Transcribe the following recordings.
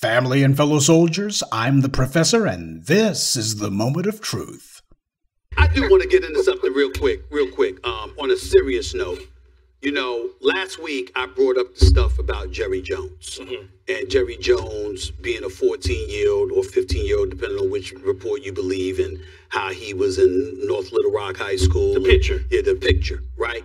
Family and fellow soldiers, I'm the professor, and this is the moment of truth. I do want to get into something real quick. On a serious note, you know, last week I brought up the stuff about Jerry Jones. And Jerry Jones being a 14-year-old or 15-year-old, depending on which report you believe, and how he was in North Little Rock High School. The picture. Yeah, the picture, right?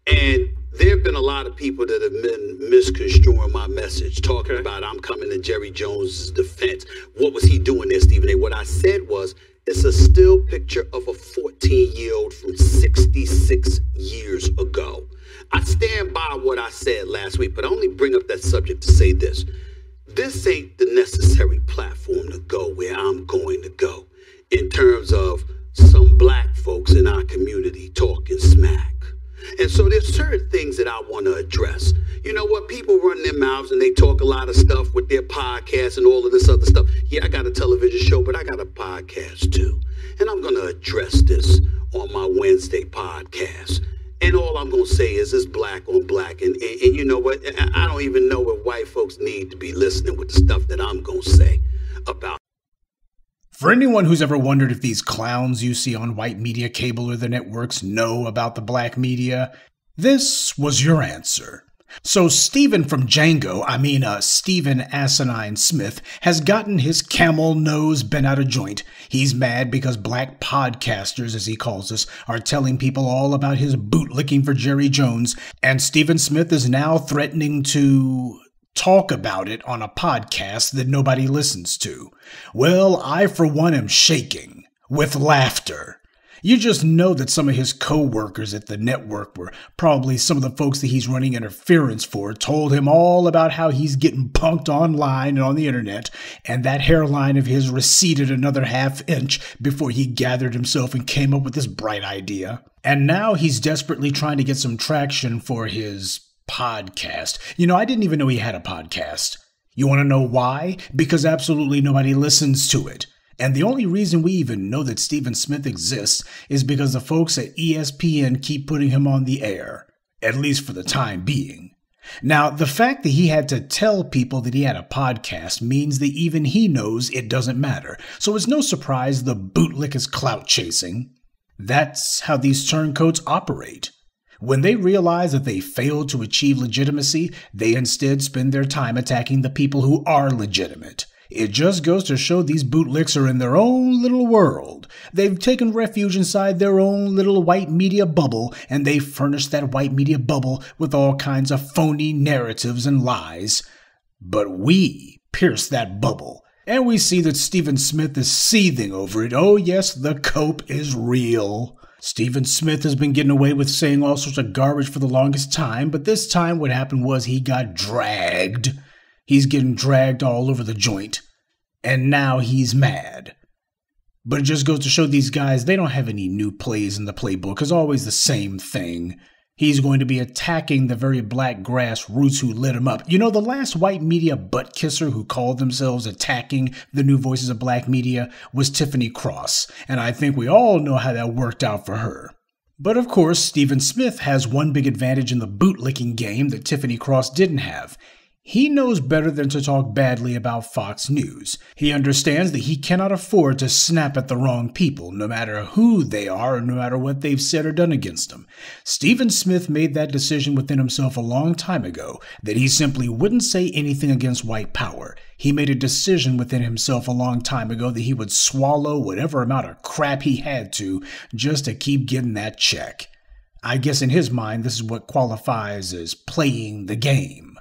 And there have been a lot of people that have been misconstruing my message, talking about I'm coming to Jerry Jones' defense. What was he doing there, Stephen A? What I said was, it's a still picture of a 14-year-old from 66 years ago. I stand by what I said last week, but I only bring up that subject to say this. This ain't the necessary platform to go where I'm going to go in terms of some black folks in our community talking smack. And so there's certain things that I want to address. You know what? People run their mouths and they talk a lot of stuff with their podcasts and all of this other stuff. Yeah, I got a television show, but I got a podcast too. And I'm going to address this on my Wednesday podcast. And all I'm going to say is it's black on black. And you know what? I don't even know what white folks need to be listening with the stuff that I'm going to say about. For anyone who's ever wondered if these clowns you see on white media, cable, or the networks know about the black media, this was your answer. So Stephen from Django, Stephen Asinine Smith, has gotten his camel nose bent out of joint. He's mad because black podcasters, as he calls us, are telling people all about his bootlicking for Jerry Jones, and Stephen Smith is now threatening to talk about it on a podcast that nobody listens to. Well, I for one am shaking with laughter. You just know that some of his co-workers at the network were probably some of the folks that he's running interference for, told him all about how he's getting punked online and on the internet, and that hairline of his receded another half-inch before he gathered himself and came up with this bright idea. And now he's desperately trying to get some traction for his podcast. You know, I didn't even know he had a podcast. You want to know why? Because absolutely nobody listens to it. And the only reason we even know that Stephen Smith exists is because the folks at ESPN keep putting him on the air, at least for the time being. Now, the fact that he had to tell people that he had a podcast means that even he knows it doesn't matter. So it's no surprise the bootlick is clout chasing. That's how these turncoats operate. When they realize that they failed to achieve legitimacy, they instead spend their time attacking the people who are legitimate. It just goes to show these bootlicks are in their own little world. They've taken refuge inside their own little white media bubble, and they furnish that white media bubble with all kinds of phony narratives and lies. But we pierce that bubble, and we see that Stephen Smith is seething over it. Oh yes, the cope is real. Stephen Smith has been getting away with saying all sorts of garbage for the longest time, but this time what happened was he got dragged. He's getting dragged all over the joint, and now he's mad. But it just goes to show these guys, they don't have any new plays in the playbook. It's always the same thing. He's going to be attacking the very black grassroots who lit him up. You know, the last white media butt kisser who called themselves attacking the new voices of black media was Tiffany Cross, and I think we all know how that worked out for her. But of course, Stephen Smith has one big advantage in the bootlicking game that Tiffany Cross didn't have. He knows better than to talk badly about Fox News. He understands that he cannot afford to snap at the wrong people, no matter who they are or no matter what they've said or done against him. Stephen Smith made that decision within himself a long time ago, that he simply wouldn't say anything against white power. He made a decision within himself a long time ago that he would swallow whatever amount of crap he had to just to keep getting that check. I guess in his mind, this is what qualifies as playing the game.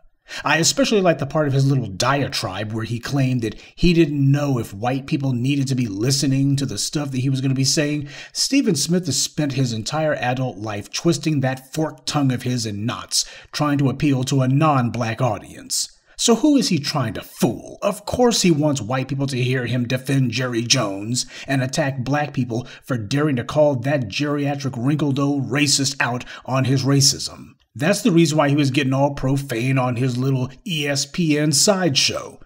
I especially like the part of his little diatribe where he claimed that he didn't know if white people needed to be listening to the stuff that he was going to be saying. Stephen Smith has spent his entire adult life twisting that forked tongue of his in knots, trying to appeal to a non-black audience. So who is he trying to fool? Of course he wants white people to hear him defend Jerry Jones and attack black people for daring to call that geriatric wrinkled old racist out on his racism. That's the reason why he was getting all profane on his little ESPN sideshow.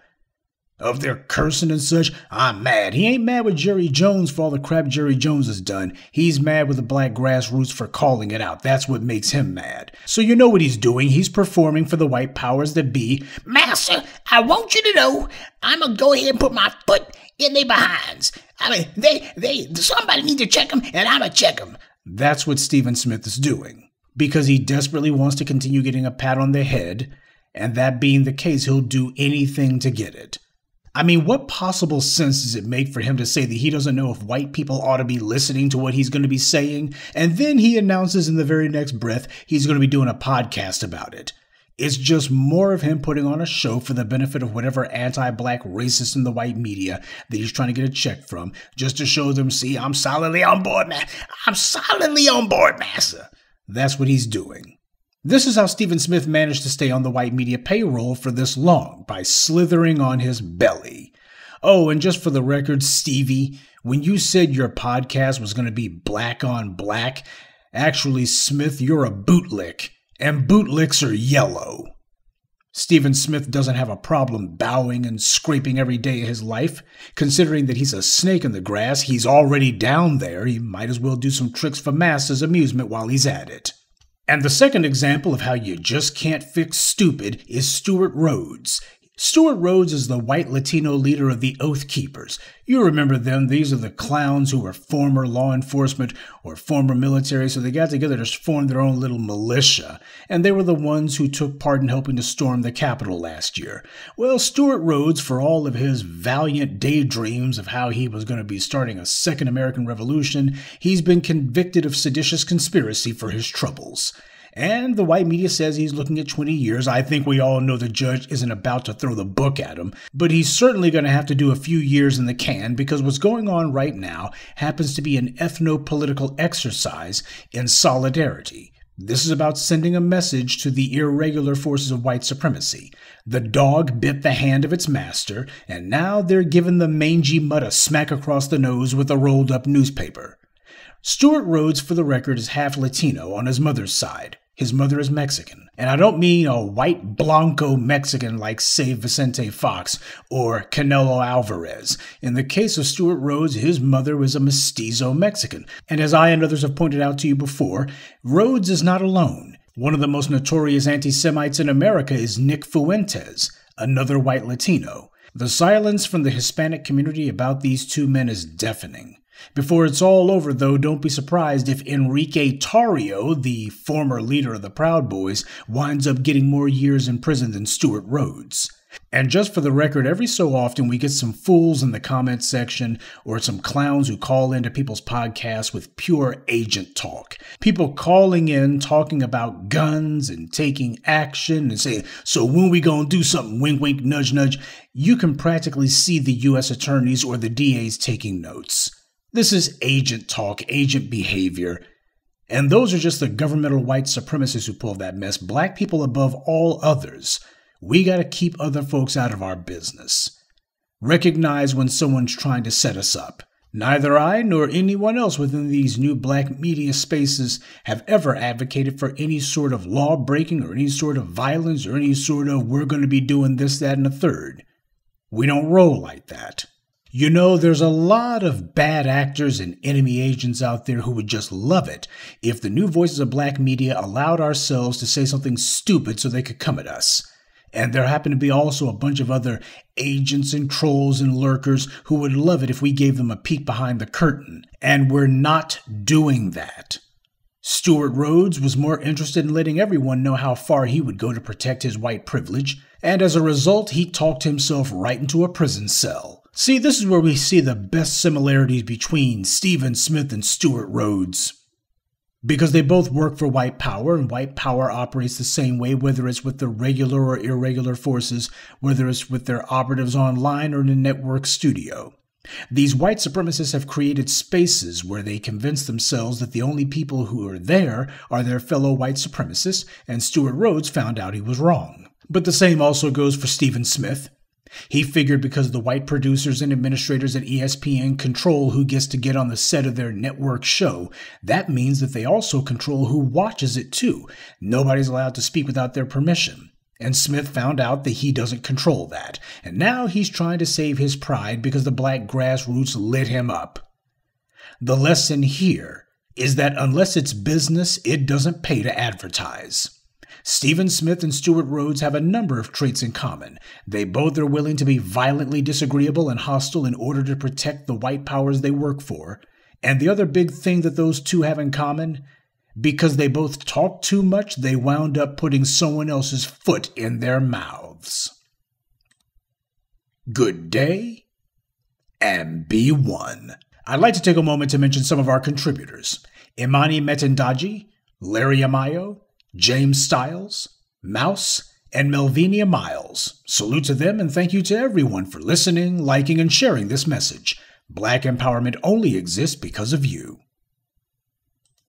of their cursing and such, I'm mad. He ain't mad with Jerry Jones for all the crap Jerry Jones has done. He's mad with the black grassroots for calling it out. That's what makes him mad. So you know what he's doing. He's performing for the white powers that be. Master, I want you to know I'm going to go ahead and put my foot in their behinds. I mean, somebody need to check them, and I'm going to check them. That's what Stephen Smith is doing. Because he desperately wants to continue getting a pat on the head, and that being the case, he'll do anything to get it. I mean, what possible sense does it make for him to say that he doesn't know if white people ought to be listening to what he's going to be saying? And then he announces in the very next breath he's going to be doing a podcast about it. It's just more of him putting on a show for the benefit of whatever anti-black racist in the white media that he's trying to get a check from, just to show them, see, I'm solidly on board, man. I'm solidly on board, master. That's what he's doing. This is how Stephen Smith managed to stay on the white media payroll for this long, by slithering on his belly. Oh, and just for the record, Stevie, when you said your podcast was going to be black on black, actually, Smith, you're a bootlick, and bootlicks are yellow. Stephen Smith doesn't have a problem bowing and scraping every day of his life. Considering that he's a snake in the grass, he's already down there. He might as well do some tricks for masses' amusement while he's at it. And the second example of how you just can't fix stupid is Stewart Rhodes. Stewart Rhodes is the white Latino leader of the Oath Keepers. You remember them. These are the clowns who were former law enforcement or former military, so they got together to form their own little militia. And they were the ones who took part in helping to storm the Capitol last year. Well, Stewart Rhodes, for all of his valiant daydreams of how he was going to be starting a second American Revolution, he's been convicted of seditious conspiracy for his troubles. And the white media says he's looking at 20 years. I think we all know the judge isn't about to throw the book at him, but he's certainly going to have to do a few years in the can, because what's going on right now happens to be an ethno-political exercise in solidarity. This is about sending a message to the irregular forces of white supremacy. The dog bit the hand of its master, and now they're giving the mangy mutt a smack across the nose with a rolled-up newspaper. Stewart Rhodes, for the record, is half Latino on his mother's side. His mother is Mexican. And I don't mean a white Blanco Mexican like, say, Vicente Fox or Canelo Alvarez. In the case of Stewart Rhodes, his mother was a mestizo Mexican. And as I and others have pointed out to you before, Rhodes is not alone. One of the most notorious anti-Semites in America is Nick Fuentes, another white Latino. The silence from the Hispanic community about these two men is deafening. Before it's all over, though, don't be surprised if Enrique Tarrio, the former leader of the Proud Boys, winds up getting more years in prison than Stewart Rhodes. And just for the record, every so often we get some fools in the comment section or some clowns who call into people's podcasts with pure agent talk. People calling in, talking about guns and taking action and saying, so when we gonna do something, wink, wink, nudge, nudge. You can practically see the U.S. attorneys or the DAs taking notes. This is agent talk, agent behavior. And those are just the governmental white supremacists who pull that mess. Black people above all others. We got to keep other folks out of our business. Recognize when someone's trying to set us up. Neither I nor anyone else within these new black media spaces have ever advocated for any sort of law breaking or any sort of violence or any sort of we're going to be doing this, that, and a third. We don't roll like that. You know, there's a lot of bad actors and enemy agents out there who would just love it if the new voices of black media allowed ourselves to say something stupid so they could come at us. And there happen to be also a bunch of other agents and trolls and lurkers who would love it if we gave them a peek behind the curtain. And we're not doing that. Stewart Rhodes was more interested in letting everyone know how far he would go to protect his white privilege, and as a result, he talked himself right into a prison cell. See, this is where we see the best similarities between Stephen Smith and Stewart Rhodes. Because they both work for white power, and white power operates the same way, whether it's with the regular or irregular forces, whether it's with their operatives online or in a network studio. These white supremacists have created spaces where they convince themselves that the only people who are there are their fellow white supremacists, and Stewart Rhodes found out he was wrong. But the same also goes for Stephen Smith. He figured because the white producers and administrators at ESPN control who gets to get on the set of their network show, that means that they also control who watches it too. Nobody's allowed to speak without their permission. And Smith found out that he doesn't control that, and now he's trying to save his pride because the black grassroots lit him up. The lesson here is that unless it's business, it doesn't pay to advertise. Stephen Smith and Stuart Rhodes have a number of traits in common. They both are willing to be violently disagreeable and hostile in order to protect the white powers they work for. And the other big thing that those two have in common, because they both talk too much, they wound up putting someone else's foot in their mouths. Good day, and be one. I'd like to take a moment to mention some of our contributors: Imani Metendaji, Larry Amayo, James Stiles, Mouse, and Melvinia Miles. Salute to them, and thank you to everyone for listening, liking, and sharing this message. Black empowerment only exists because of you.